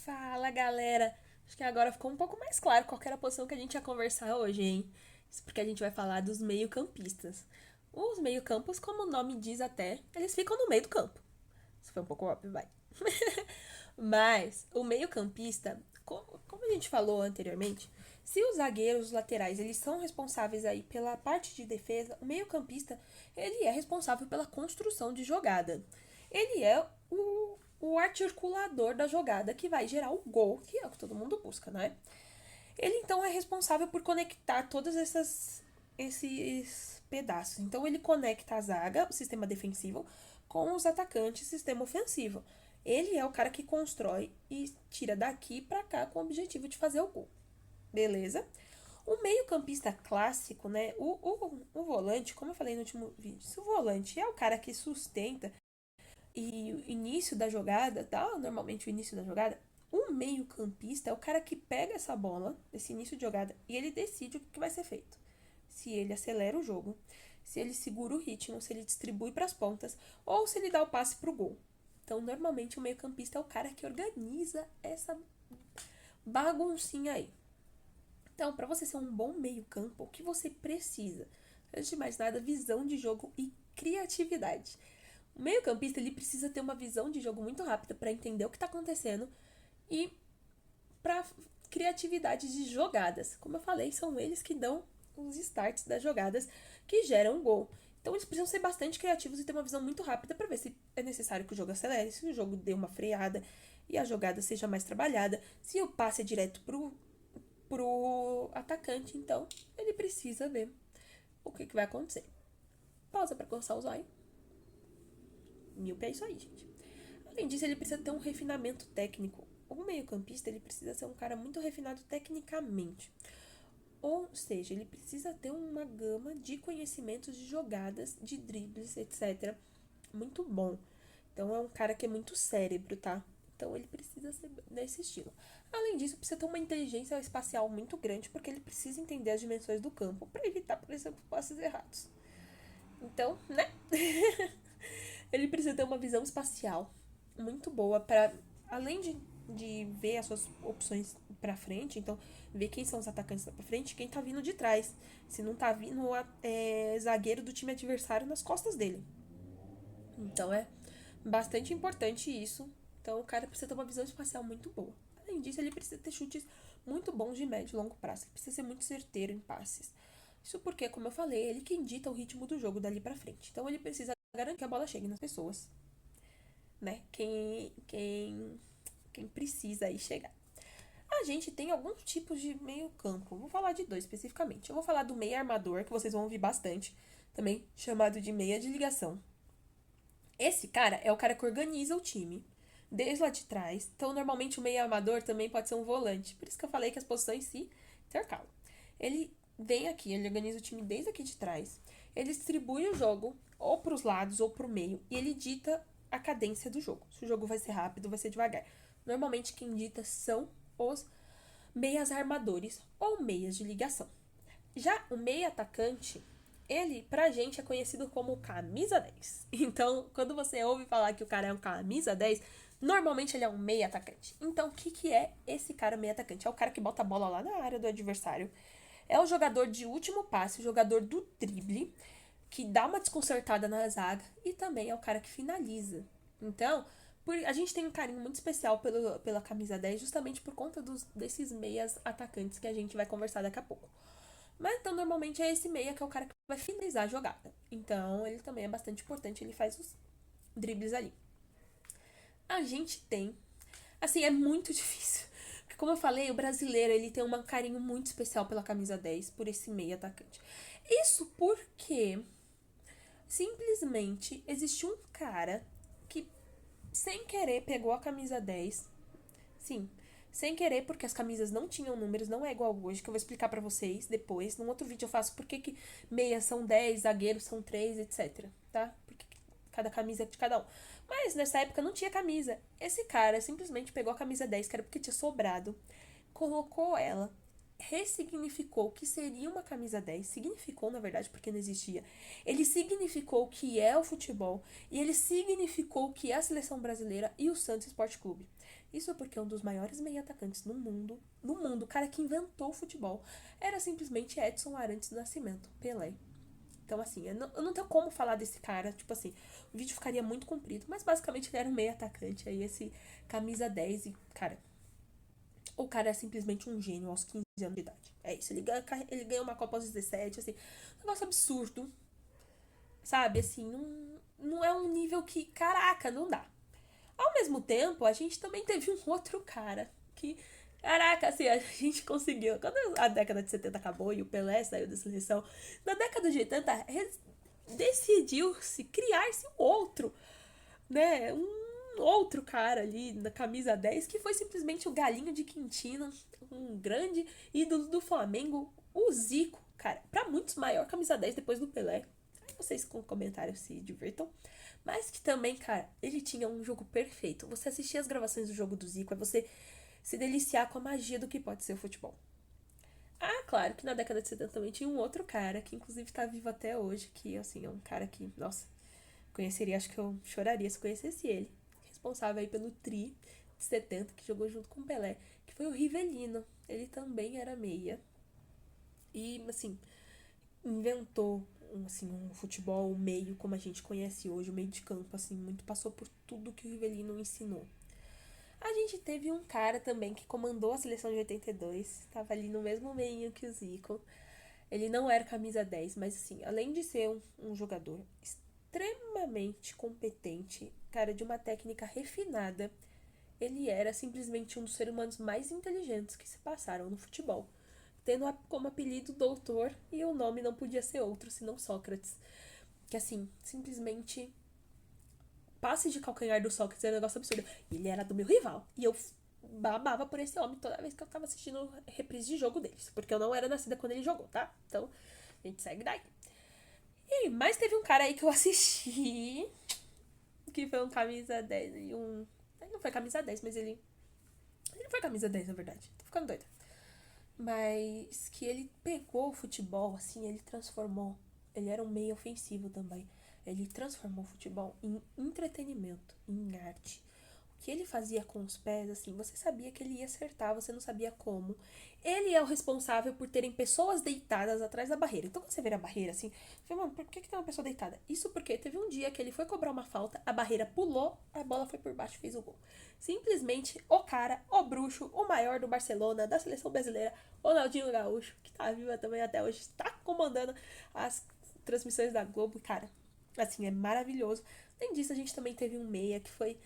Fala, galera! Acho que agora ficou um pouco mais claro qual que era a posição que a gente ia conversar hoje, hein? Isso porque a gente vai falar dos meio-campistas. Os meio-campos, como o nome diz até, eles ficam no meio do campo. Isso foi um pouco óbvio, vai. Mas o meio-campista, como a gente falou anteriormente, se os zagueiros, os laterais, eles são responsáveis aí pela parte de defesa, o meio-campista, ele é responsável pela construção de jogada. Ele é o articulador da jogada que vai gerar o gol, que é o que todo mundo busca, né? Ele então é responsável por conectar todos esses pedaços. Então ele conecta a zaga, o sistema defensivo, com os atacantes, o sistema ofensivo. Ele é o cara que constrói e tira daqui para cá com o objetivo de fazer o gol. Beleza? O meio-campista clássico, né? O volante, como eu falei no último vídeo, se o volante é o cara que sustenta e o início da jogada, tá? Normalmente o início da jogada, o meio-campista é o cara que pega essa bola, esse início de jogada, e ele decide o que vai ser feito. Se ele acelera o jogo, se ele segura o ritmo, se ele distribui para as pontas, ou se ele dá o passe para o gol. Então, normalmente, o meio-campista é o cara que organiza essa baguncinha aí. Então, para você ser um bom meio-campo, o que você precisa? Antes de mais nada, visão de jogo e criatividade. O meio-campista ele precisa ter uma visão de jogo muito rápida para entender o que está acontecendo e para criatividade de jogadas. Como eu falei, são eles que dão os starts das jogadas que geram gol. Então eles precisam ser bastante criativos e ter uma visão muito rápida para ver se é necessário que o jogo acelere, se o jogo dê uma freada e a jogada seja mais trabalhada, se o passe é direto pro atacante, então ele precisa ver o que vai acontecer. Pausa para coçar os olhos. Míope é isso aí, gente. Além disso, ele precisa ter um refinamento técnico. O meio-campista ele precisa ser um cara muito refinado tecnicamente. Ou seja, ele precisa ter uma gama de conhecimentos de jogadas, de dribles, etc. Muito bom. Então é um cara que é muito cérebro, tá? Então ele precisa ser desse estilo. Além disso, precisa ter uma inteligência espacial muito grande, porque ele precisa entender as dimensões do campo para evitar, por exemplo, passes errados. Então, né? Ele precisa ter uma visão espacial muito boa para, além de ver as suas opções para frente, então ver quem são os atacantes para frente, quem tá vindo de trás, se não tá vindo zagueiro do time adversário nas costas dele. Então é bastante importante isso. Então o cara precisa ter uma visão espacial muito boa. Além disso, ele precisa ter chutes muito bons de médio e longo prazo. Ele precisa ser muito certeiro em passes. Isso porque, como eu falei, é ele quem dita o ritmo do jogo dali pra frente. Então ele precisa garantir que a bola chegue nas pessoas, né? Quem precisa aí chegar. A gente tem alguns tipos de meio campo. Vou falar de dois especificamente. Eu vou falar do meia armador, que vocês vão ouvir bastante, também chamado de meia de ligação. Esse cara é o cara que organiza o time desde lá de trás. Então, normalmente o meia armador também pode ser um volante. Por isso que eu falei que as posições se intercalam. Ele vem aqui, ele organiza o time desde aqui de trás. Ele distribui o jogo ou para os lados ou para o meio e ele dita a cadência do jogo. Se o jogo vai ser rápido, vai ser devagar. Normalmente quem dita são os meias armadores ou meias de ligação. Já o meia atacante, ele pra gente é conhecido como camisa 10. Então, quando você ouve falar que o cara é um camisa 10, normalmente ele é um meia atacante. Então, o que é esse cara meia atacante? É o cara que bota a bola lá na área do adversário. É o jogador de último passe, o jogador do drible, que dá uma desconcertada na zaga e também é o cara que finaliza. Então, a gente tem um carinho muito especial pela camisa 10 justamente por conta desses meias atacantes que a gente vai conversar daqui a pouco. Mas então, normalmente é esse meia que é o cara que vai finalizar a jogada. Então, ele também é bastante importante, ele faz os dribles ali. A gente tem. Assim, é muito difícil. Porque, como eu falei, o brasileiro ele tem um carinho muito especial pela camisa 10, por esse meia atacante. Isso porque simplesmente existe um cara que, sem querer, pegou a camisa 10. Sim, sem querer, porque as camisas não tinham números, não é igual hoje, que eu vou explicar pra vocês depois. Num outro vídeo eu faço por que meias são 10, zagueiros são 3, etc. Tá? Porque cada camisa é de cada um. Mas nessa época não tinha camisa. Esse cara simplesmente pegou a camisa 10, que era porque tinha sobrado, colocou ela, ressignificou o que seria uma camisa 10, significou na verdade porque não existia. Ele significou o que é o futebol e ele significou o que é a seleção brasileira e o Santos Esporte Clube. Isso porque um dos maiores meio-atacantes no mundo, o cara que inventou o futebol, era simplesmente Edson Arantes do Nascimento, Pelé. Então, assim, eu não tenho como falar desse cara, tipo assim, o vídeo ficaria muito comprido, mas basicamente ele era um meio-atacante, aí esse camisa 10 e, cara, o cara é simplesmente um gênio aos 15 anos de idade. É isso, ele ganha uma Copa aos 17, assim, um negócio absurdo, sabe? Assim, não é um nível que, caraca, não dá. Ao mesmo tempo, a gente também teve um outro cara que, caraca, assim, a gente conseguiu. Quando a década de 70 acabou e o Pelé saiu da seleção, na década de 80 decidiu-se criar-se um outro, né? Um outro cara ali na camisa 10 que foi simplesmente o Galinho de Quintino, um grande ídolo do Flamengo, o Zico, cara, pra muitos maior camisa 10 depois do Pelé. Aí vocês com comentários se divirtam. Mas que também, cara, ele tinha um jogo perfeito. Você assistir as gravações do jogo do Zico é você se deliciar com a magia do que pode ser o futebol. Ah, claro que na década de 70 também tinha um outro cara, que inclusive tá vivo até hoje, que assim, é um cara que, nossa, conheceria, acho que eu choraria se conhecesse ele. Responsável aí pelo Tri de 70, que jogou junto com o Pelé, que foi o Rivelino. Ele também era meia. E, assim, inventou um futebol, um meio como a gente conhece hoje, o meio de campo, assim, muito passou por tudo que o Rivelino ensinou. A gente teve um cara também que comandou a seleção de 82, estava ali no mesmo meio que o Zico. Ele não era camisa 10, mas assim, além de ser um jogador extremamente competente, cara de uma técnica refinada, ele era simplesmente um dos seres humanos mais inteligentes que se passaram no futebol, tendo como apelido Doutor, e o nome não podia ser outro senão Sócrates. Que assim, simplesmente passe de calcanhar do Sócrates era um negócio absurdo. E ele era do meu rival. E eu babava por esse homem toda vez que eu tava assistindo reprise de jogo deles. Porque eu não era nascida quando ele jogou, tá? Então, a gente segue daí. E mas teve um cara aí que eu assisti, que foi um camisa 10 e um. Ele não foi camisa 10, mas ele. Ele não foi camisa 10, na verdade. Tô ficando doida. Mas que ele pegou o futebol, assim, ele transformou. Ele era um meio ofensivo também. Ele transformou o futebol em entretenimento, em arte. O que ele fazia com os pés, assim, você sabia que ele ia acertar, você não sabia como. Ele é o responsável por terem pessoas deitadas atrás da barreira. Então, quando você vê a barreira, assim, você fala, mano, por que tem uma pessoa deitada? Isso porque teve um dia que ele foi cobrar uma falta, a barreira pulou, a bola foi por baixo e fez o gol. Simplesmente o cara, o bruxo, o maior do Barcelona, da seleção brasileira, Ronaldinho Gaúcho, que tá viva também até hoje, está comandando as transmissões da Globo, cara. Assim, é maravilhoso. Além disso, a gente também teve um meia que foi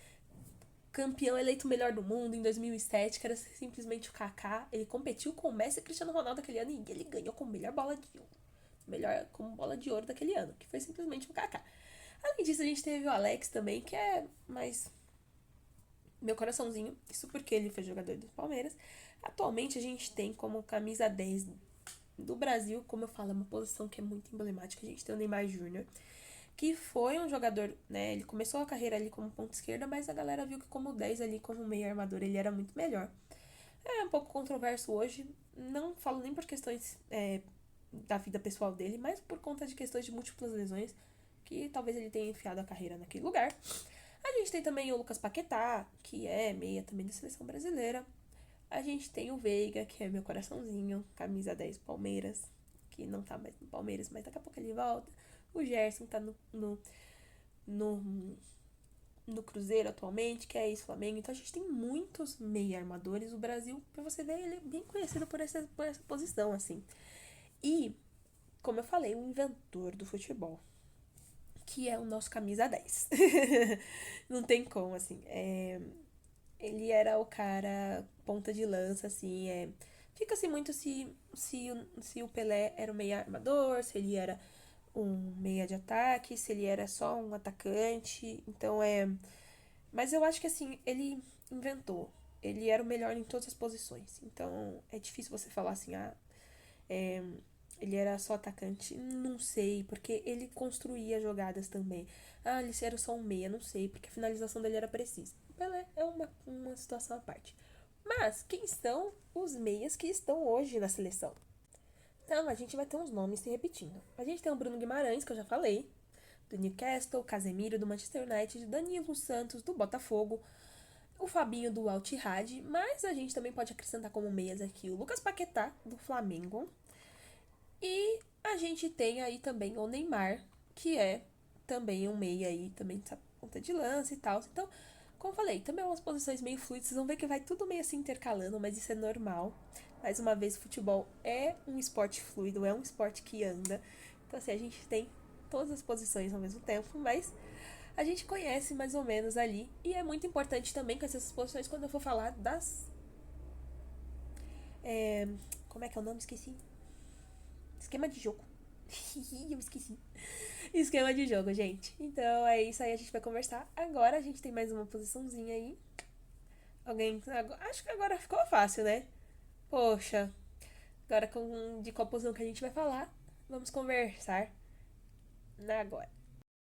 campeão eleito melhor do mundo em 2007, que era simplesmente o Kaká. Ele competiu com o Messi e Cristiano Ronaldo aquele ano e ele ganhou como melhor bola de ouro. Melhor como bola de ouro daquele ano, que foi simplesmente o Kaká. Além disso, a gente teve o Alex também, que é mais meu coraçãozinho. Isso porque ele foi jogador do Palmeiras. Atualmente a gente tem como camisa 10 do Brasil, como eu falo, é uma posição que é muito emblemática. A gente tem o Neymar Júnior, que foi um jogador, né? Ele começou a carreira ali como ponta esquerda, mas a galera viu que como 10 ali, como meio armador, ele era muito melhor. É um pouco controverso hoje, não falo nem por questões da vida pessoal dele, mas por conta de questões de múltiplas lesões, que talvez ele tenha enfiado a carreira naquele lugar. A gente tem também o Lucas Paquetá, que é meia também da seleção brasileira. A gente tem o Veiga, que é meu coraçãozinho, camisa 10 Palmeiras, que não tá mais no Palmeiras, mas daqui a pouco ele volta. O Gerson tá no, no Cruzeiro atualmente, que é ex-Flamengo. Então a gente tem muitos meia-armadores. O Brasil, pra você ver, ele é bem conhecido por essa posição, assim. E, como eu falei, o inventor do futebol, que é o nosso camisa 10. Não tem como, assim. Ele era o cara ponta de lança, assim. Fica-se muito se o Pelé era o meia armador, se ele era um meia de ataque, se ele era só um atacante. Então Mas eu acho que assim, ele inventou. Ele era o melhor em todas as posições. Então é difícil você falar assim, é, ele era só atacante. Não sei, porque ele construía jogadas também. Ele era só um meia, não sei, porque a finalização dele era precisa. O Pelé é uma situação à parte. Mas quem são os meias que estão hoje na seleção? Então, a gente vai ter uns nomes se repetindo. A gente tem o Bruno Guimarães, que eu já falei, do Newcastle, Casemiro, do Manchester United, Danilo Santos, do Botafogo, o Fabinho do Al Ittihad, mas a gente também pode acrescentar como meias aqui o Lucas Paquetá do Flamengo. E a gente tem aí também o Neymar, que é também um meia aí, também sabe, ponta de lança e tal. Então, como eu falei, também é umas posições meio fluidas, vocês vão ver que vai tudo meio assim intercalando, mas isso é normal. Mais uma vez, futebol é um esporte fluido, é um esporte que anda. Então, assim, a gente tem todas as posições ao mesmo tempo, mas a gente conhece mais ou menos ali. E é muito importante também conhecer essas posições quando eu for falar das. É, como é que é o nome? Esqueci. Esquema de jogo. Eu esqueci. Esquema de jogo, gente. Então é isso aí, a gente vai conversar. Agora a gente tem mais uma posiçãozinha aí. Alguém. Acho que agora ficou fácil, né? Poxa. Agora de qual posição que a gente vai falar, vamos conversar agora.